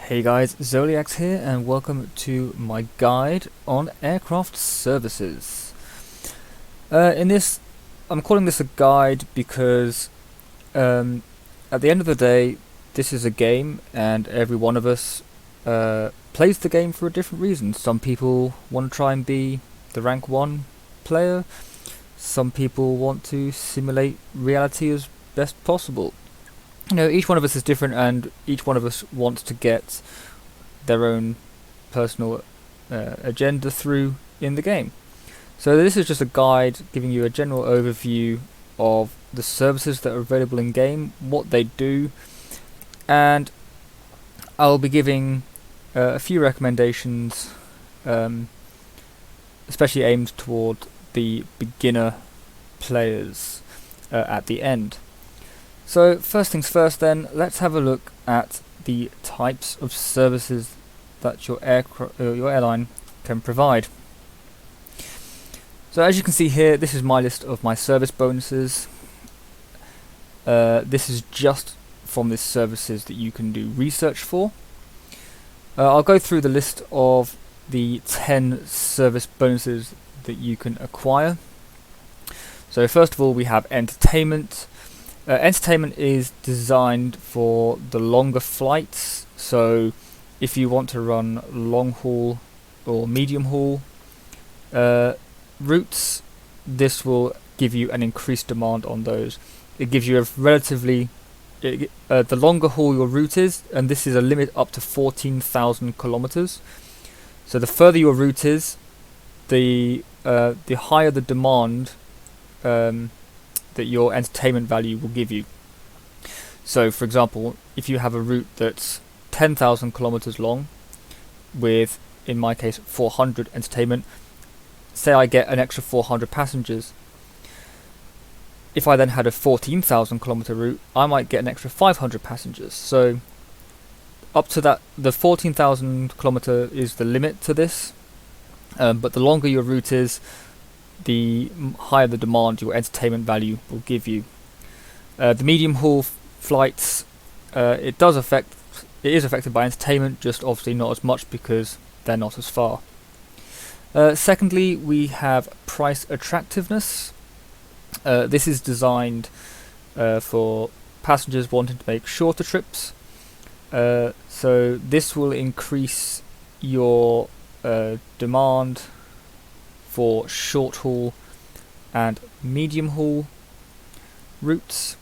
Hey guys, Zoliax here and welcome to my guide on aircraft services. In this, I'm calling this a guide because at the end of the day, this is a game and every one of us plays the game for a different reason. Some people want to try and be the rank 1 player, some people want to simulate reality as best possible. Each one of us is different and each one of us wants to get their own personal agenda through in the game. So this is just a guide giving you a general overview of the services that are available in game, what they do, and I'll be giving a few recommendations, especially aimed toward the beginner players at the end. So first things first then, let's have a look at the types of services that your airline can provide. So as you can see here, this is my list of my service bonuses. This is just from the services that you can do research for. I'll go through the list of the 10 service bonuses that you can acquire. So first of all we have entertainment. Entertainment is designed for the longer flights, so if you want to run long haul or medium haul routes, this will give you an increased demand on those. It gives you a relatively the longer haul your route is, and this is a limit up to 14,000 kilometers. So the further your route is, the higher the demand that your entertainment value will give you. So for example, if you have a route that's 10,000 kilometers long with, in my case, 400 entertainment, say I get an extra 400 passengers. If I then had a 14,000 kilometer route, I might get an extra 500 passengers. So up to that, the 14,000 kilometer is the limit to this, but the longer your route is, the higher the demand your entertainment value will give you. The medium haul flights, it is affected by entertainment, just obviously not as much because they're not as far. Secondly, we have price attractiveness. This is designed for passengers wanting to make shorter trips. So this will increase your demand for short haul and medium haul routes.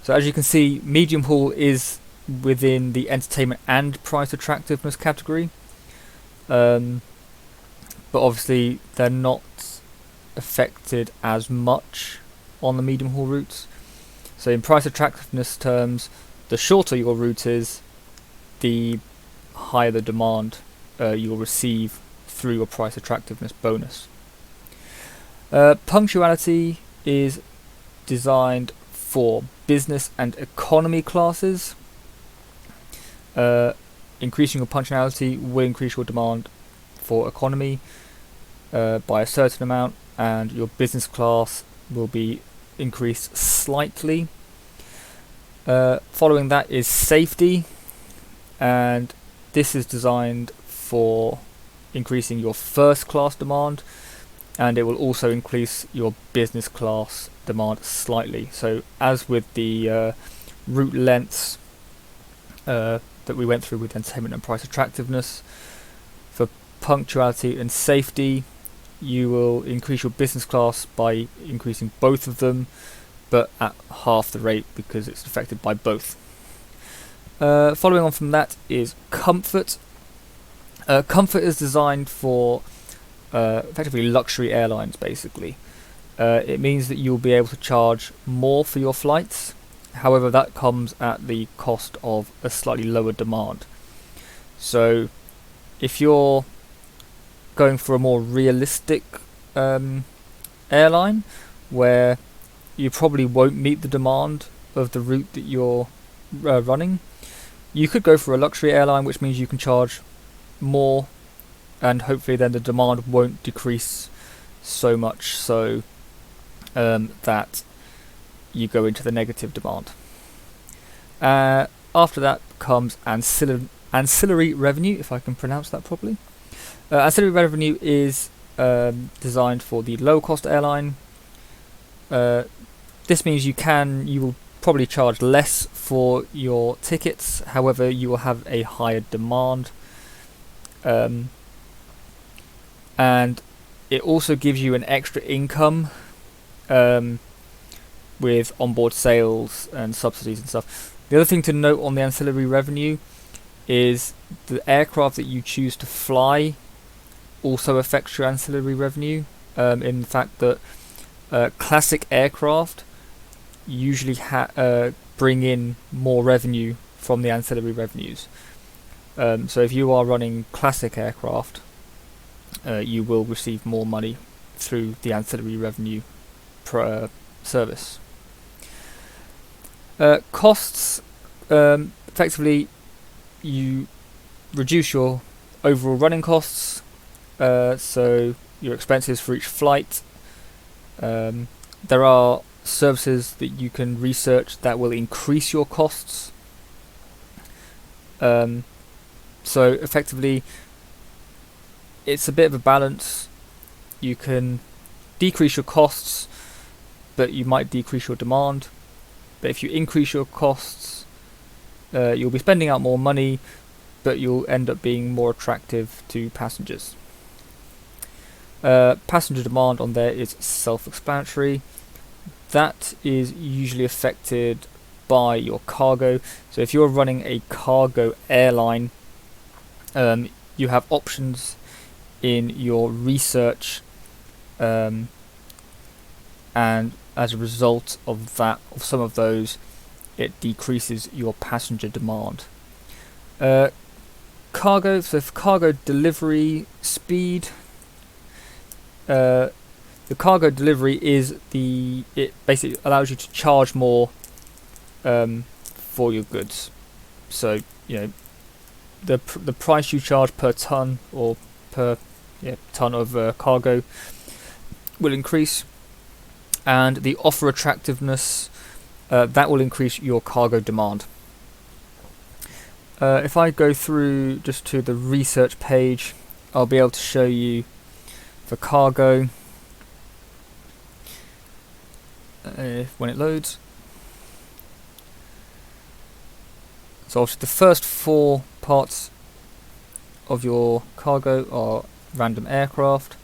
So as you can see, medium haul is within the entertainment and price attractiveness category, but obviously they're not affected as much on the medium haul routes. So in price attractiveness terms, the shorter your route is, the higher the demand you'll receive through your price attractiveness bonus. Punctuality is designed for business and economy classes. Increasing your punctuality will increase your demand for economy by a certain amount, and your business class will be increased slightly. Following that is safety, and this is designed for increasing your first class demand, and it will also increase your business class demand slightly. So as with the route lengths that we went through with entertainment and price attractiveness, for punctuality and safety you will increase your business class by increasing both of them, but at half the rate because it's affected by both. Following on from that is comfort. Comfort is designed for effectively luxury airlines basically. It means that you'll be able to charge more for your flights, however that comes at the cost of a slightly lower demand. So if you're going for a more realistic airline where you probably won't meet the demand of the route that you're running, you could go for a luxury airline, which means you can charge more, and hopefully then the demand won't decrease so much so that you go into the negative demand. After that comes ancillary revenue, if I can pronounce that properly. Ancillary revenue is designed for the low cost airline. This means you will probably charge less for your tickets, however you will have a higher demand, and it also gives you an extra income with onboard sales and subsidies and stuff. The other thing to note on the ancillary revenue is the aircraft that you choose to fly also affects your ancillary revenue, in the fact that classic aircraft usually bring in more revenue from the ancillary revenues. So if you are running classic aircraft, you will receive more money through the ancillary revenue per service. Costs, effectively you reduce your overall running costs, so your expenses for each flight. There are services that you can research that will increase your costs. So effectively it's a bit of a balance. You can decrease your costs, but you might decrease your demand. But if you increase your costs, you'll be spending out more money, but you'll end up being more attractive to passengers. Passenger demand on there is self-explanatory. That is usually affected by your cargo. So if you're running a cargo airline, you have options in your research, and as a result of some of those, it decreases your passenger demand. Cargo, so for cargo delivery speed, the cargo delivery it basically allows you to charge more for your goods. So the price you charge per ton or per ton of cargo will increase, and the offer attractiveness that will increase your cargo demand. If I go through just to the research page, I'll be able to show you for cargo when it loads. So obviously the first 4 parts of your cargo are random aircraft,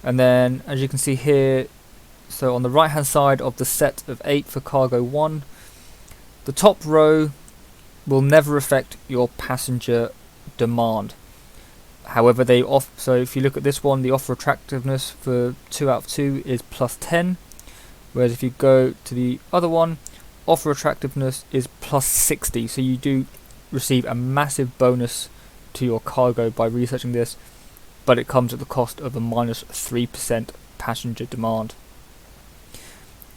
and then as you can see here, so on the right hand side of the set of 8 for cargo 1, the top row will never affect your passenger demand. However, so if you look at this one, the offer attractiveness for 2 out of 2 is +10, whereas if you go to the other one, offer attractiveness is +60. So you do receive a massive bonus to your cargo by researching this, but it comes at the cost of a -3% passenger demand.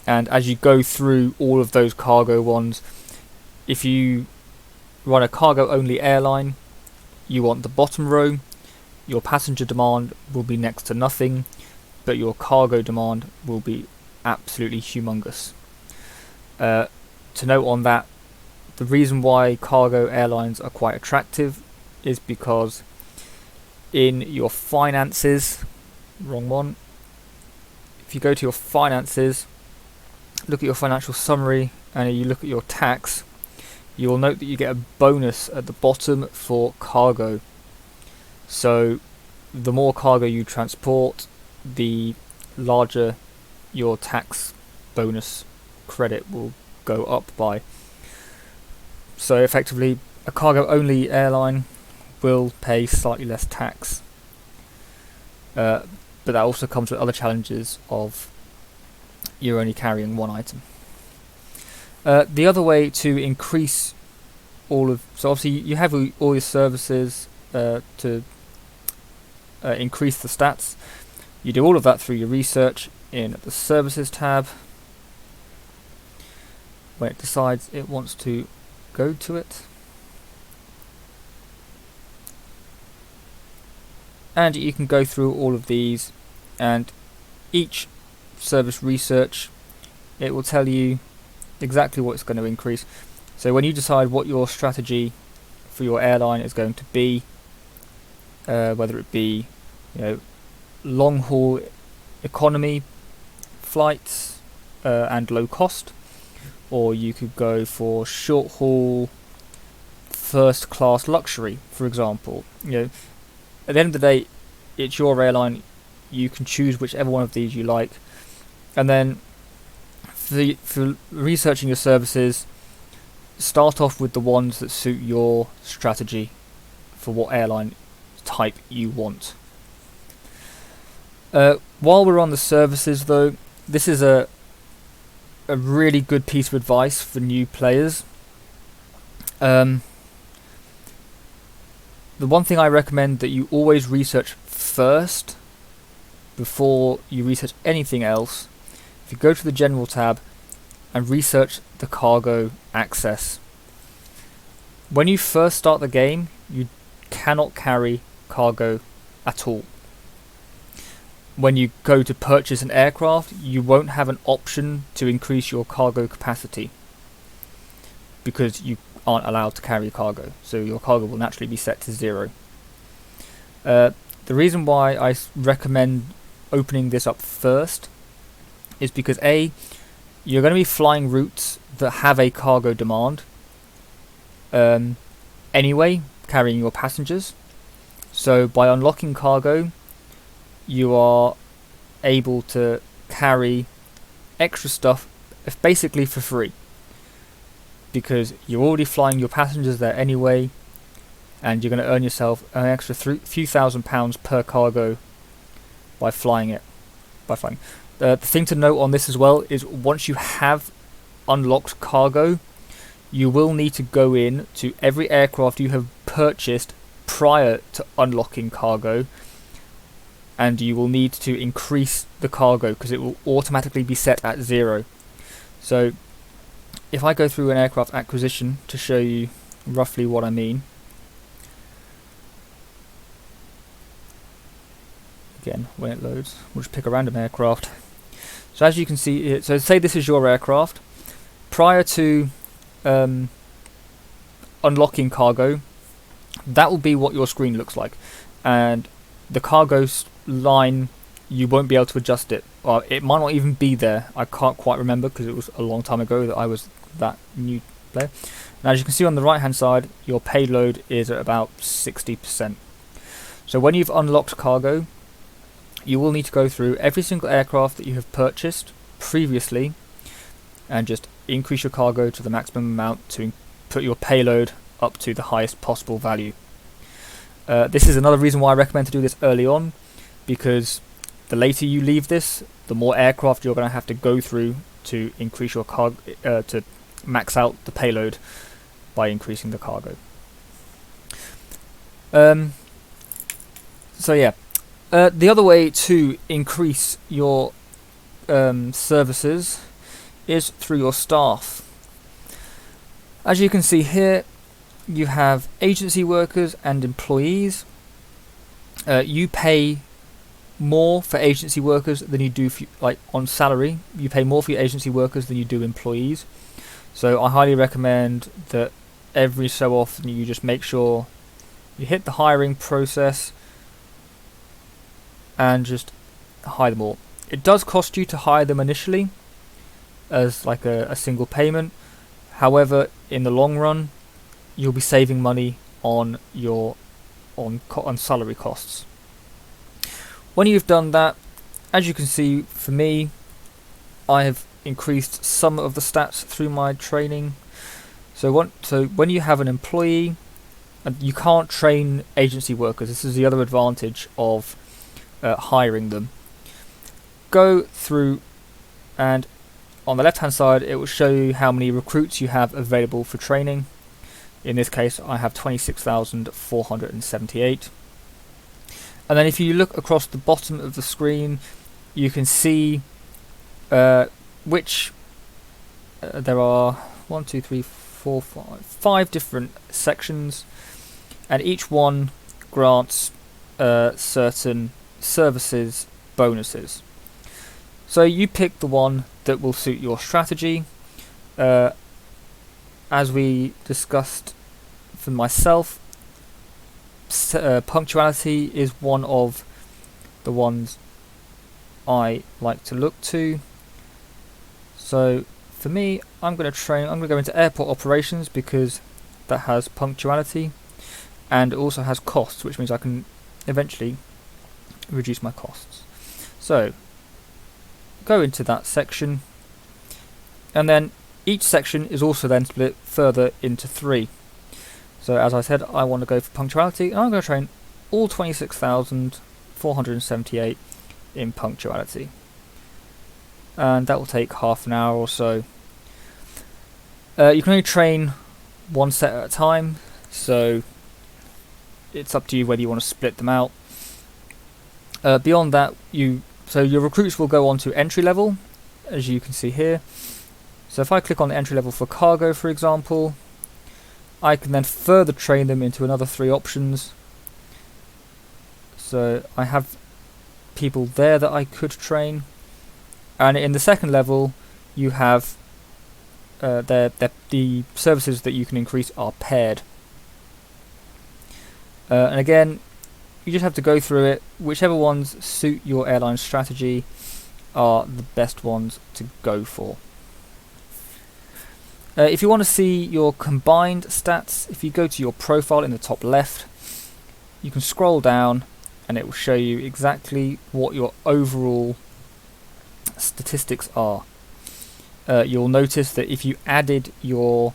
And as you go through all of those cargo ones, if you run a cargo only airline, you want the bottom row. Your passenger demand will be next to nothing, but your cargo demand will be absolutely humongous. To note on that, the reason why cargo airlines are quite attractive is because in your finances, if you go to your finances, look at your financial summary, and you look at your tax, you will note that you get a bonus at the bottom for cargo. So the more cargo you transport, the larger your tax bonus credit will go up by. So effectively, a cargo only airline will pay slightly less tax, but that also comes with other challenges of you're only carrying one item. The other way to increase so obviously you have all your services to increase the stats. You do all of that through your research in the services tab. When it decides it wants to go to it, and you can go through all of these, and each service research, it will tell you exactly what it's going to increase. So when you decide what your strategy for your airline is going to be, whether it be, long haul economy flights and low cost, or you could go for short haul first class luxury, for example. At the end of the day, it's your airline. You can choose whichever one of these you like, and then for researching your services, start off with the ones that suit your strategy for what airline type you want. While we're on the services though, this is a really good piece of advice for new players. The one thing I recommend that you always research first before you research anything else, if you go to the General tab and research the cargo access. When you first start the game, you cannot carry cargo at all. When you go to purchase an aircraft, you won't have an option to increase your cargo capacity because you aren't allowed to carry cargo, so your cargo will naturally be set to 0. The reason why I recommend opening this up first is because A, you're going to be flying routes that have a cargo demand anyway, carrying your passengers. So by unlocking cargo, you are able to carry extra stuff basically for free, because you're already flying your passengers there anyway, and you're going to earn yourself an extra few £1,000s per cargo by flying it. The thing to note on this as well is once you have unlocked cargo, you will need to go in to every aircraft you have purchased prior to unlocking cargo, and you will need to increase the cargo because it will automatically be set at 0. So if I go through an aircraft acquisition to show you roughly what I mean. Again, when it loads, we'll just pick a random aircraft. So as you can see, so say this is your aircraft. Prior to unlocking cargo, that will be what your screen looks like, and the cargo line, you won't be able to adjust it, or it might not even be there. I can't quite remember because it was a long time ago that I was that new player. Now as you can see on the right hand side, your payload is at about 60%. So when you've unlocked cargo, you will need to go through every single aircraft that you have purchased previously and just increase your cargo to the maximum amount to put your payload up to the highest possible value. This is another reason why I recommend to do this early on, because the later you leave this, the more aircraft you're going to have to go through to increase your cargo, to max out the payload by increasing the cargo. So yeah, the other way to increase your services is through your staff. As you can see here, you have agency workers and employees. You pay more for agency workers than you do for, on salary. You pay more for your agency workers than you do employees. So I highly recommend that every so often you just make sure you hit the hiring process and just hire them all. It does cost you to hire them initially as like a single payment. However, in the long run, you'll be saving money on your on salary costs. When you've done that, as you can see, for me, I have increased some of the stats through my training. So when you have an employee, and you can't train agency workers. This is the other advantage of hiring them. Go through, and on the left hand side it will show you how many recruits you have available for training. In this case I have 26,478. And then if you look across the bottom of the screen, you can see which there are 5 different sections, and each one grants certain services bonuses. So you pick the one that will suit your strategy. As we discussed, for for myself, punctuality is one of the ones I like to look to. So for me, I'm going to go into airport operations because that has punctuality and also has costs, which means I can eventually reduce my costs. So go into that section, and then each section is also then split further into 3. So as I said, I want to go for punctuality, and I'm going to train all 26,478 in punctuality, and that will take half an hour or so. You can only train one set at a time, so it's up to you whether you want to split them out. Beyond that, so your recruits will go on to entry level, as you can see here. So if I click on the entry level for cargo, for example, I can then further train them into another 3 options. So I have people there that I could train, and in the second level you have the services that you can increase are paired. And again, you just have to go through it. Whichever ones suit your airline strategy are the best ones to go for. If you want to see your combined stats, if you go to your profile in the top left, you can scroll down and it will show you exactly what your overall statistics are. You'll notice that if you added your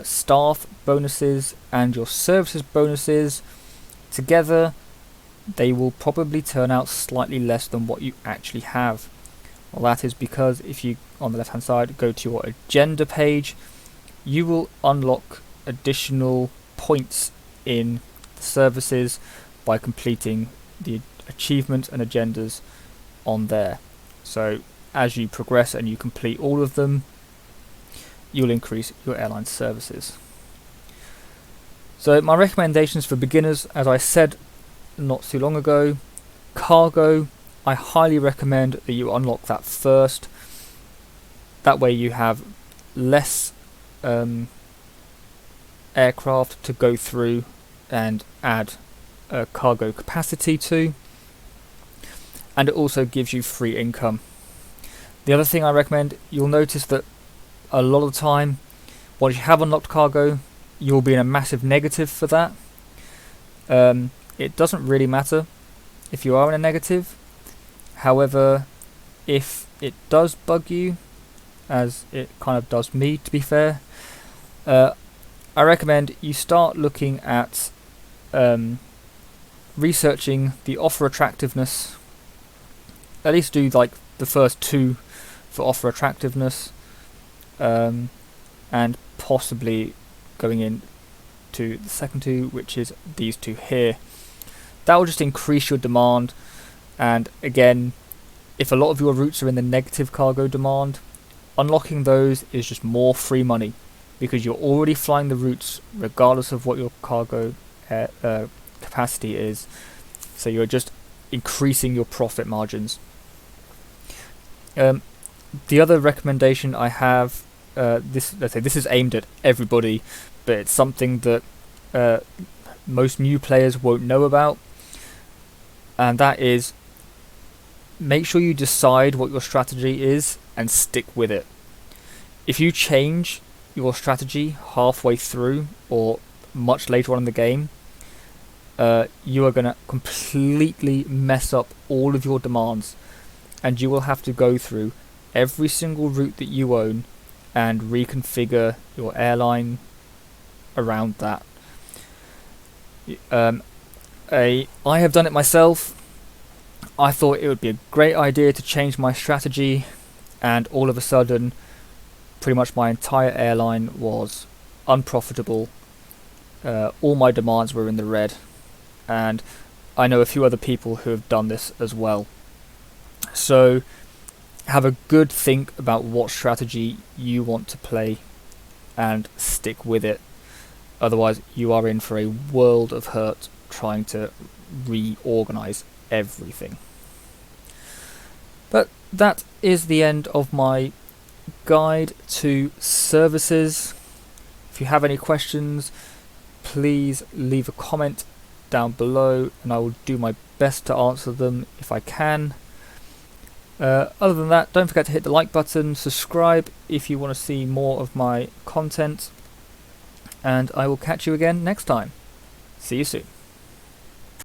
staff bonuses and your services bonuses together, they will probably turn out slightly less than what you actually have. Well, that is because if you, on the left hand side, go to your agenda page, you will unlock additional points in the services by completing the achievements and agendas on there. So as you progress and you complete all of them, you'll increase your airline services. So my recommendations for beginners, as I said not too long ago, cargo, I highly recommend that you unlock that first. That way you have less aircraft to go through and add cargo capacity to, and it also gives you free income. The other thing I recommend, you'll notice that a lot of the time once you have unlocked cargo, you'll be in a massive negative for that. It doesn't really matter if you are in a negative. However, if it does bug you, as it kind of does me to be fair, I recommend you start looking at researching the offer attractiveness. At least do like the first 2 for offer attractiveness, and possibly going in to the second 2, which is these 2 here. That will just increase your demand, and again, if a lot of your routes are in the negative cargo demand, unlocking those is just more free money, because you're already flying the routes regardless of what your cargo capacity is, so you're just increasing your profit margins. The other recommendation I have, this is aimed at everybody, but it's something that most new players won't know about, and that is, make sure you decide what your strategy is and stick with it. If you change your strategy halfway through or much later on in the game, you are going to completely mess up all of your demands, and you will have to go through every single route that you own and reconfigure your airline around that. I have done it myself. I thought it would be a great idea to change my strategy, and all of a sudden pretty much my entire airline was unprofitable. All my demands were in the red, and I know a few other people who have done this as well. So have a good think about what strategy you want to play and stick with it. Otherwise you are in for a world of hurt trying to reorganize everything. But that is the end of my guide to services. If you have any questions, please leave a comment down below and I will do my best to answer them if I can. Other than that, don't forget to hit the like button, subscribe if you want to see more of my content, and I will catch you again next time. See you soon.